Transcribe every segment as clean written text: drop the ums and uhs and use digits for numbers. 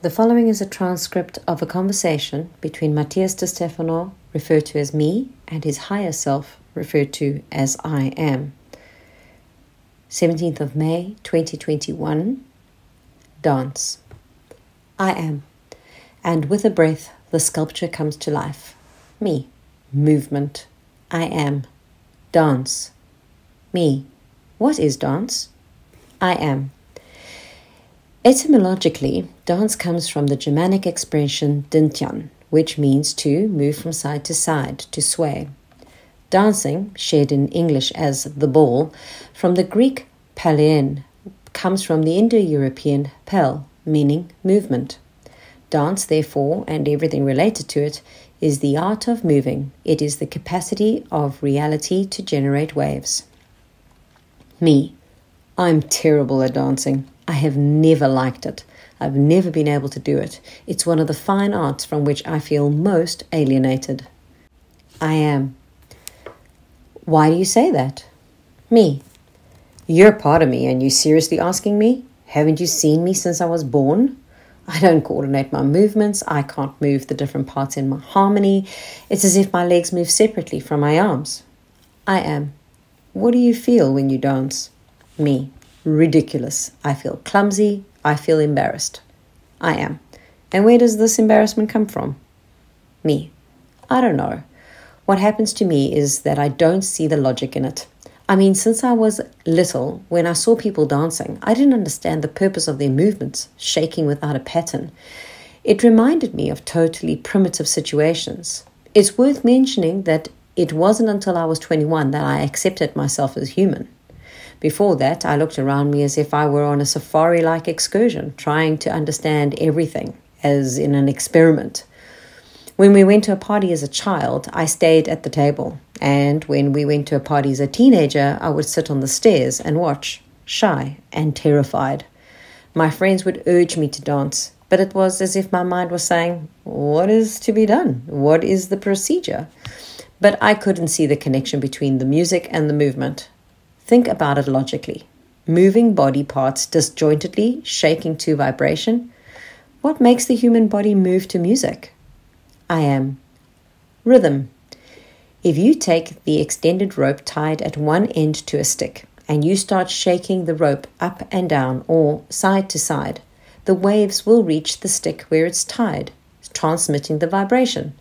The following is a transcript of a conversation between Matías De Stefano, referred to as me, and his higher self, referred to as I am. 17th of May, 2021. Dance. I am. And with a breath, the sculpture comes to life. Me. Movement. I am. Dance. Me. What is dance? I am. Etymologically, dance comes from the Germanic expression dintjan, which means to move from side, to sway. Dancing, shared in English as the ball, from the Greek palein, comes from the Indo-European pel, meaning movement. Dance, therefore, and everything related to it, is the art of moving. It is the capacity of reality to generate waves. Me. I'm terrible at dancing. I have never liked it. I've never been able to do it. It's one of the fine arts from which I feel most alienated. I am. Why do you say that? Me. You're part of me and you seriously asking me? Haven't you seen me since I was born? I don't coordinate my movements. I can't move the different parts in my harmony. It's as if my legs move separately from my arms. I am. What do you feel when you dance? Me. Ridiculous. I feel clumsy. I feel embarrassed. I am. And where does this embarrassment come from? Me. I don't know. What happens to me is that I don't see the logic in it. I mean, since I was little, when I saw people dancing, I didn't understand the purpose of their movements, shaking without a pattern. It reminded me of totally primitive situations. It's worth mentioning that it wasn't until I was 21 that I accepted myself as human. Before that, I looked around me as if I were on a safari-like excursion, trying to understand everything, as in an experiment. When we went to a party as a child, I stayed at the table. And when we went to a party as a teenager, I would sit on the stairs and watch, shy and terrified. My friends would urge me to dance, but it was as if my mind was saying, what is to be done? What is the procedure? But I couldn't see the connection between the music and the movement. Think about it logically. Moving body parts disjointedly, shaking to vibration. What makes the human body move to music? I am. Rhythm. If you take the extended rope tied at one end to a stick and you start shaking the rope up and down or side to side, the waves will reach the stick where it's tied, transmitting the vibration,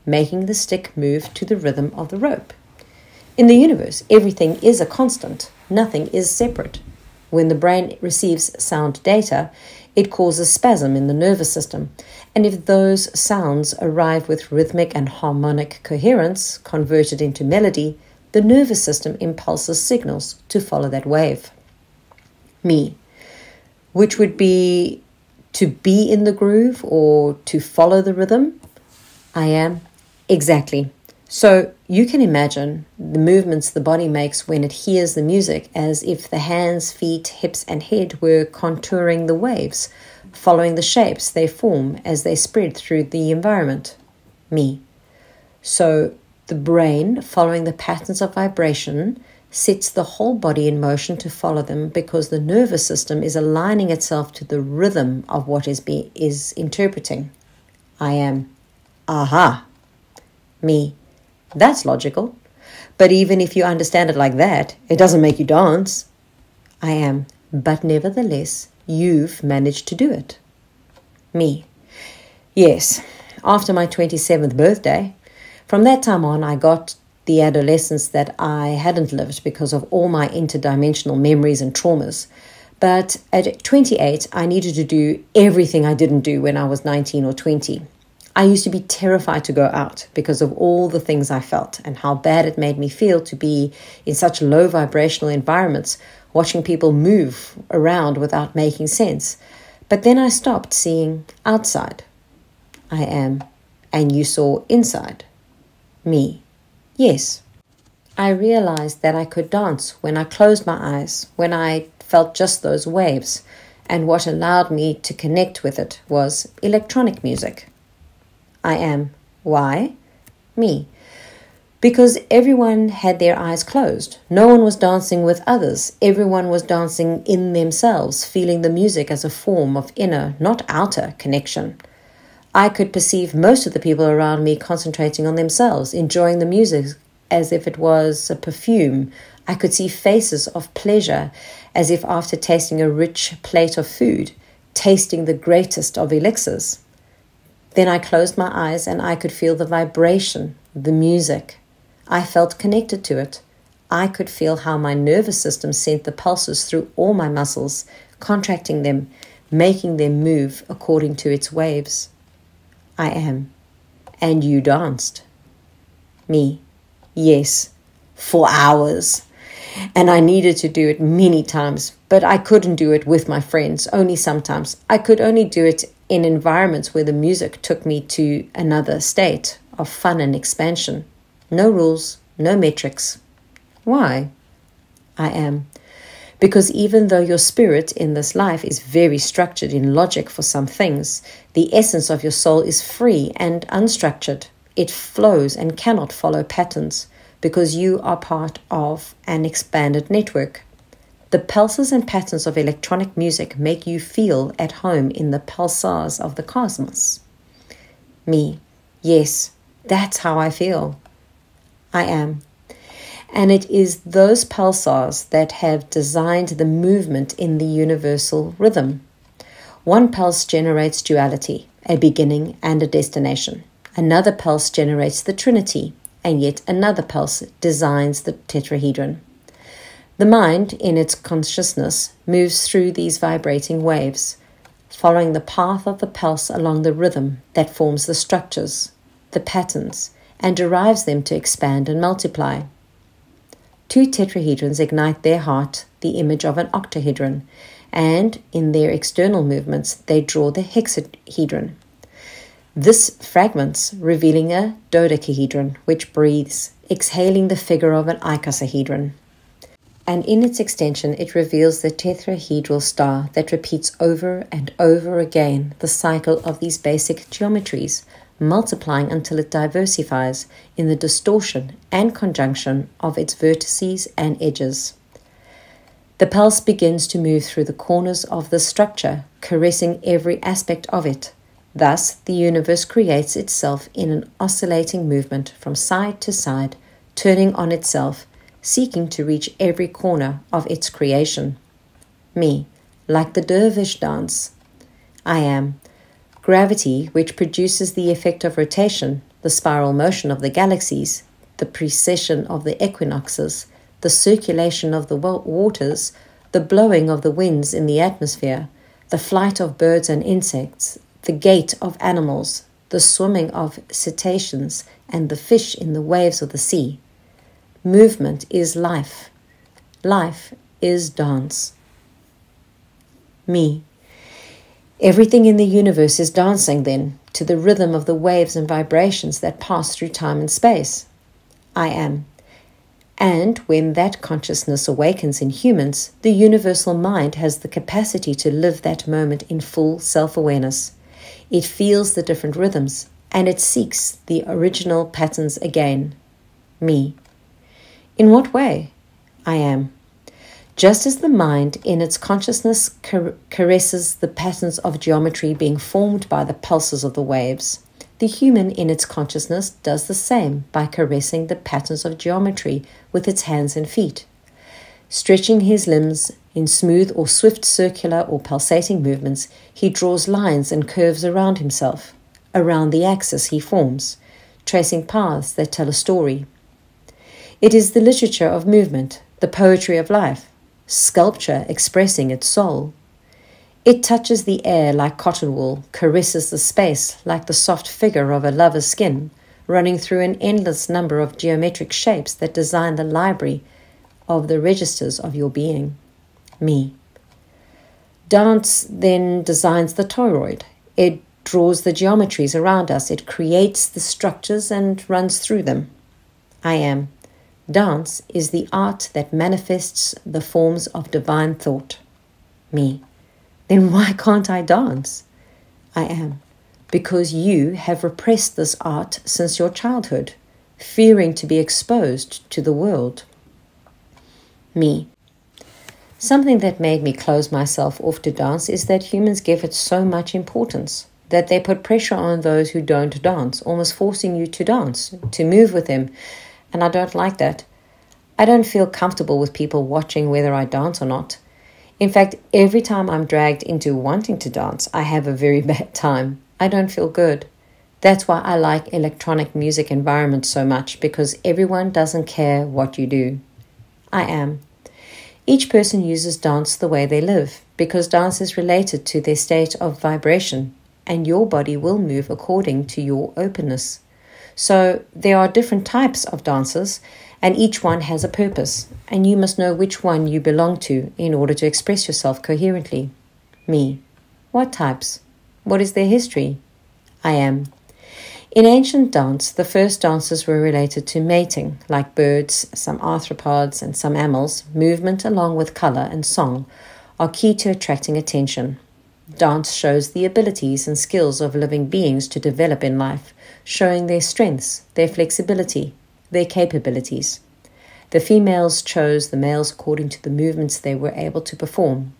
making the stick move to the rhythm of the rope. In the universe, everything is a constant. Nothing is separate. When the brain receives sound data, it causes spasm in the nervous system. And if those sounds arrive with rhythmic and harmonic coherence, converted into melody, the nervous system impulses signals to follow that wave. Me, which would be to be in the groove or to follow the rhythm. I am. Exactly. So you can imagine the movements the body makes when it hears the music as if the hands, feet, hips, and head were contouring the waves, following the shapes they form as they spread through the environment. Me. So the brain, following the patterns of vibration, sets the whole body in motion to follow them because the nervous system is aligning itself to the rhythm of what is interpreting. I am. Aha. Me. That's logical. But even if you understand it like that, it doesn't make you dance. I am. But nevertheless, you've managed to do it. Me. Yes, after my 27th birthday. From that time on, I got the adolescence that I hadn't lived because of all my interdimensional memories and traumas. But at 28, I needed to do everything I didn't do when I was 19 or 20. I used to be terrified to go out because of all the things I felt and how bad it made me feel to be in such low vibrational environments, watching people move around without making sense. But then I stopped seeing outside. I am. And you saw inside. Me. Yes. I realized that I could dance when I closed my eyes, when I felt just those waves. And what allowed me to connect with it was electronic music. I am. Why? Me. Because everyone had their eyes closed. No one was dancing with others. Everyone was dancing in themselves, feeling the music as a form of inner, not outer, connection. I could perceive most of the people around me concentrating on themselves, enjoying the music as if it was a perfume. I could see faces of pleasure, as if after tasting a rich plate of food, tasting the greatest of elixirs. Then I closed my eyes and I could feel the vibration, the music. I felt connected to it. I could feel how my nervous system sent the pulses through all my muscles, contracting them, making them move according to its waves. I am. And you danced. Me. Yes. For hours. And I needed to do it many times, but I couldn't do it with my friends, only sometimes. I could only do it in environments where the music took me to another state of fun and expansion. No rules, no metrics. Why? I am. Because even though your spirit in this life is very structured in logic for some things, the essence of your soul is free and unstructured. It flows and cannot follow patterns because you are part of an expanded network. The pulses and patterns of electronic music make you feel at home in the pulsars of the cosmos. Me. Yes, that's how I feel. I am. And it is those pulsars that have designed the movement in the universal rhythm. One pulse generates duality, a beginning and a destination. Another pulse generates the trinity, and yet another pulse designs the tetrahedron. The mind, in its consciousness, moves through these vibrating waves, following the path of the pulse along the rhythm that forms the structures, the patterns, and derives them to expand and multiply. Two tetrahedrons ignite their heart, the image of an octahedron, and in their external movements they draw the hexahedron. This fragments, revealing a dodecahedron, which breathes, exhaling the figure of an icosahedron. And in its extension it reveals the tetrahedral star that repeats over and over again the cycle of these basic geometries, multiplying until it diversifies in the distortion and conjunction of its vertices and edges. The pulse begins to move through the corners of the structure, caressing every aspect of it. Thus, the universe creates itself in an oscillating movement from side to side, turning on itself, seeking to reach every corner of its creation. Me, like the dervish dance. I am. Gravity, which produces the effect of rotation, the spiral motion of the galaxies, the precession of the equinoxes, the circulation of the waters, the blowing of the winds in the atmosphere, the flight of birds and insects, the gait of animals, the swimming of cetaceans, and the fish in the waves of the sea. Movement is life. Life is dance. Me. Everything in the universe is dancing, then, to the rhythm of the waves and vibrations that pass through time and space. I am. And when that consciousness awakens in humans, the universal mind has the capacity to live that moment in full self-awareness. It feels the different rhythms, and it seeks the original patterns again. Me. In what way? I am. Just as the mind in its consciousness caresses the patterns of geometry being formed by the pulses of the waves, the human in its consciousness does the same by caressing the patterns of geometry with its hands and feet. Stretching his limbs in smooth or swift circular or pulsating movements, he draws lines and curves around himself, around the axis he forms, tracing paths that tell a story. It is the literature of movement, the poetry of life, sculpture expressing its soul. It touches the air like cotton wool, caresses the space like the soft figure of a lover's skin, running through an endless number of geometric shapes that design the library of the registers of your being. Me. Dance then designs the toroid. It draws the geometries around us. It creates the structures and runs through them. I am. Dance is the art that manifests the forms of divine thought. Me. Then why can't I dance? I am. Because you have repressed this art since your childhood. fearing to be exposed to the world. Me. Something that made me close myself off to dance is that humans give it so much importance that they put pressure on those who don't dance, almost forcing you to dance, to move with them. And I don't like that. I don't feel comfortable with people watching whether I dance or not. In fact, every time I'm dragged into wanting to dance, I have a very bad time. I don't feel good. That's why I like electronic music environments so much, because everyone doesn't care what you do. I am. Each person uses dance the way they live, because dance is related to their state of vibration, and your body will move according to your openness. So there are different types of dances, and each one has a purpose, and you must know which one you belong to in order to express yourself coherently. Me. What types? What is their history? I am. In ancient dance, the first dances were related to mating, like birds, some arthropods, and some mammals. Movement along with color and song are key to attracting attention. Dance shows the abilities and skills of living beings to develop in life, showing their strengths, their flexibility, their capabilities. The females chose the males according to the movements they were able to perform.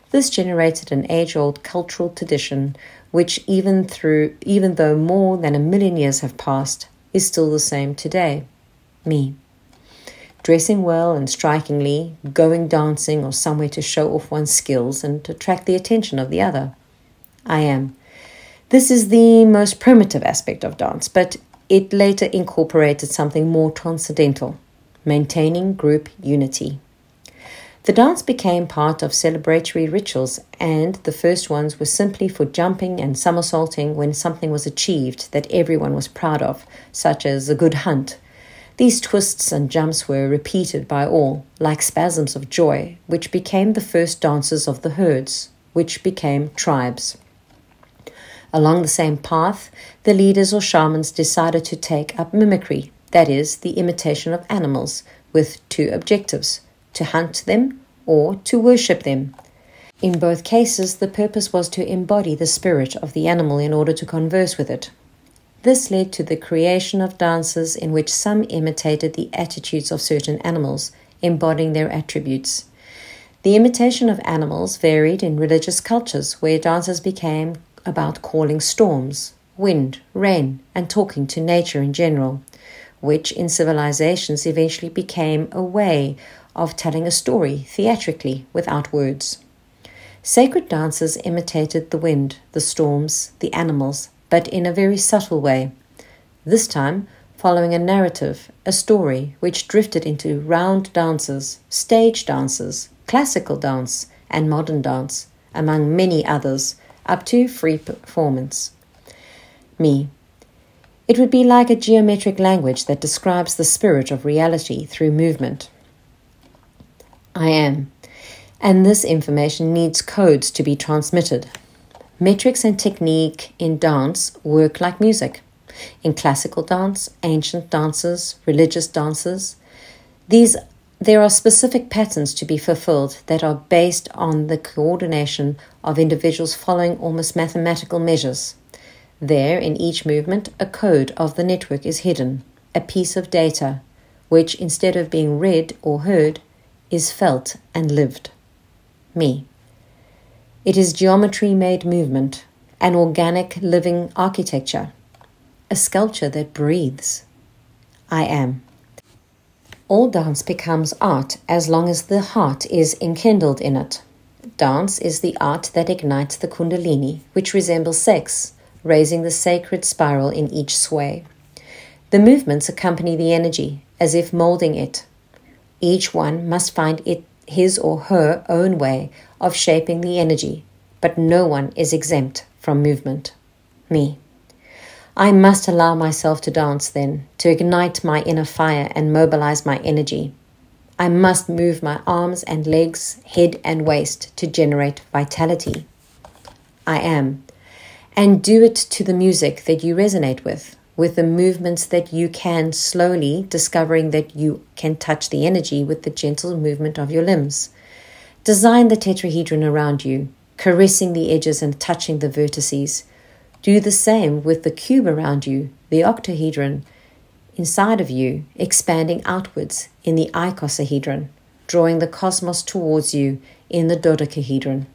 This generated an age-old cultural tradition which even though more than 1 million years have passed, is still the same today. Me. Dressing well and strikingly, going dancing or somewhere to show off one's skills and attract the attention of the other. I am. This is the most primitive aspect of dance, but it later incorporated something more transcendental, maintaining group unity. The dance became part of celebratory rituals, and the first ones were simply for jumping and somersaulting when something was achieved that everyone was proud of, such as a good hunt. These twists and jumps were repeated by all, like spasms of joy, which became the first dances of the herds, which became tribes. Along the same path, the leaders or shamans decided to take up mimicry, that is, the imitation of animals, with two objectives: to hunt them or to worship them. In both cases, the purpose was to embody the spirit of the animal in order to converse with it. This led to the creation of dances in which some imitated the attitudes of certain animals, embodying their attributes. The imitation of animals varied in religious cultures, where dances became about calling storms, wind, rain, and talking to nature in general, which in civilizations eventually became a way of telling a story theatrically without words. Sacred dances imitated the wind, the storms, the animals, but in a very subtle way, this time following a narrative, a story which drifted into round dances, stage dances, classical dance, and modern dance, among many others, up to free performance. Me. It would be like a geometric language that describes the spirit of reality through movement. I am. And this information needs codes to be transmitted. Metrics and technique in dance work like music. In classical dance, ancient dances, religious dances, there are specific patterns to be fulfilled that are based on the coordination of individuals following almost mathematical measures. There, in each movement, a code of the network is hidden, a piece of data, which instead of being read or heard, is felt and lived. Me. It is geometry-made movement, an organic living architecture, a sculpture that breathes. I am. All dance becomes art as long as the heart is enkindled in it. Dance is the art that ignites the kundalini, which resembles sex, raising the sacred spiral in each sway. The movements accompany the energy, as if molding it. Each one must find his or her own way of shaping the energy, but no one is exempt from movement. Me. I must allow myself to dance then, to ignite my inner fire and mobilize my energy. I must move my arms and legs, head and waist to generate vitality. I am. And do it to the music that you resonate with the movements that you can, slowly discovering that you can touch the energy with the gentle movement of your limbs. Design the tetrahedron around you, caressing the edges and touching the vertices. Do the same with the cube around you, the octahedron. inside of you, expanding outwards in the icosahedron, drawing the cosmos towards you in the dodecahedron.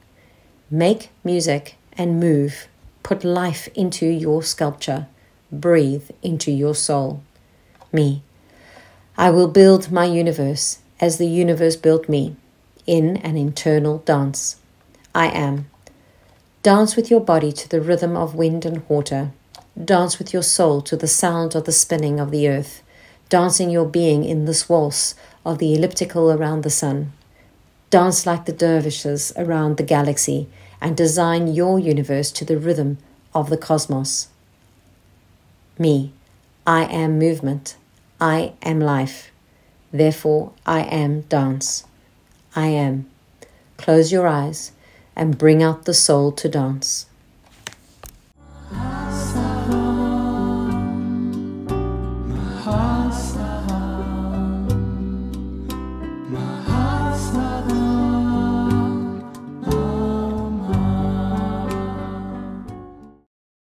Make music and move. Put life into your sculpture. Breathe into your soul. Me. I will build my universe as the universe built me, in an internal dance. I am. Dance with your body to the rhythm of wind and water. Dance with your soul to the sound of the spinning of the earth, dancing your being in this waltz of the elliptical around the sun. Dance like the dervishes around the galaxy and design your universe to the rhythm of the cosmos. Me. I am movement. I am life. Therefore, I am dance. I am. Close your eyes and bring out the soul to dance. My